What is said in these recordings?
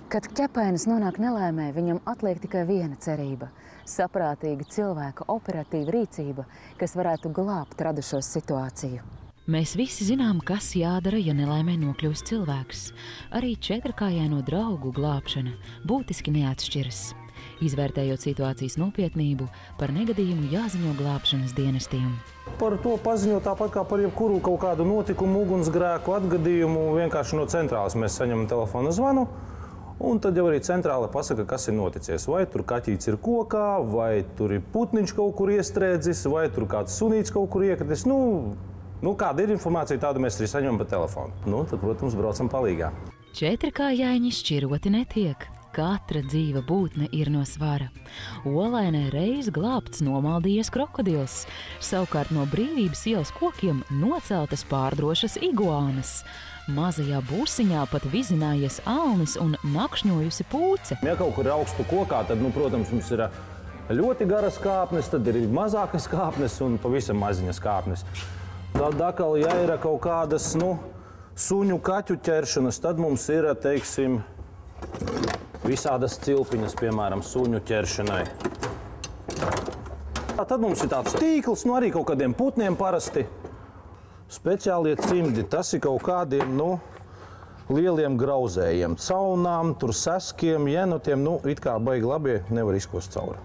Kad ķepainis nonāk nelaimē, viņam atliek tikai viena cerība – saprātīga cilvēka operatīva rīcība, kas varētu glābt radušos situāciju. Mēs visi zinām, kas jādara, ja nelaimē nokļūst cilvēks. Arī četrkājaino draugu glābšana būtiski neatšķiras. Izvērtējot situācijas nopietnību, par negadījumu jāziņo glābšanas dienestiem. Par to paziņot tāpat kā par jebkuru kaut kādu notikumu, ugunsgrēku, atgadījumu, vienkārši no centrālas mēs saņemam telefona zvanu. Un tad jau arī centrāla pasaka, kas ir noticies. Vai tur kaķīts ir kokā, vai tur ir putniņš kaut kur iestrēdzis, vai tur kāds sunīts kaut kur iekritis. Kāda ir informācija, tādu mēs arī saņemam pa telefonu. Tad, protams, braucam palīgā. Četrkājaiņi šķiroti netiek. Katra dzīva būtne ir no svara. Olainē reiz glābts nomaldījies krokodils. Savukārt no Brīvības ielas kokiem noceltas pārdrošas iguānas. Mazajā būsiņā pat vizinājies alnis un nakšņojusi pūce. Ja kaut kur ir augstu kokā, tad, protams, mums ir ļoti garas kāpnes, tad ir mazākas kāpnes un pavisam maziņas kāpnes. Tad atkal, ja ir kaut kādas, suņu kaķu ķeršanas, tad mums ir, teiksim, visādas cilpiņas, piemēram, suņu ķeršanai. Tad mums ir tāds tīkls, arī kaut kādiem putniem parasti. Speciālie cimdi, tas ir kaut kādiem, lieliem grauzējiem, caunām, tur seskiem, jenotiem, it kā baigi labie, nevar izkost cauri.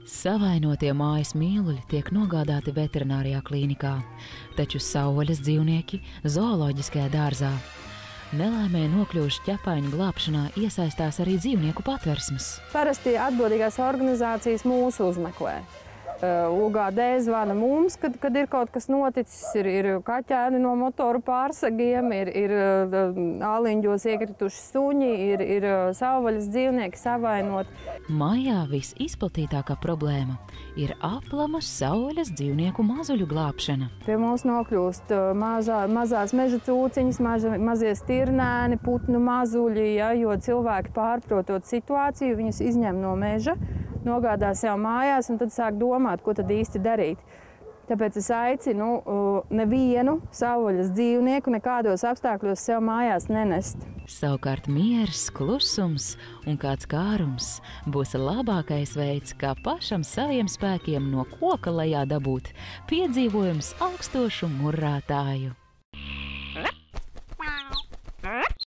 Savainotie mājas mīluļi tiek nogādāti veterinārijā klīnikā, taču savvaļas dzīvnieki zooloģiskajā dārzā. Nelaimē nokļuvuši ķepaiņu glābšanā iesaistās arī dzīvnieku patversmes. Parasti atbildīgās organizācijas mūs uzmeklē. UGD zvana mums, kad ir kaut kas noticis, ir kaķēni no motoru pārsagiem, ir āliņģos iekrituši suņi, ir savvaļas dzīvnieki savainot. Mājā visizplatītākā problēma ir aplamas savvaļas dzīvnieku mazuļu glābšana. Pie mums nokļūst mazās meža cūciņas, mazie stirnēni, putnu mazuļi, jo cilvēki pārprotot situāciju, viņus izņem no meža, nogādā sev mājās un tad sāk domāt, ko tad īsti darīt. Tāpēc es aicinu nevienu savvaļas dzīvnieku nekādos apstākļos sev mājās nenest. Savukārt miers, klusums un kāds kārums būs labākais veids, kā pašam saviem spēkiem no koka lejā dabūt piedzīvojums augstošu murrātāju.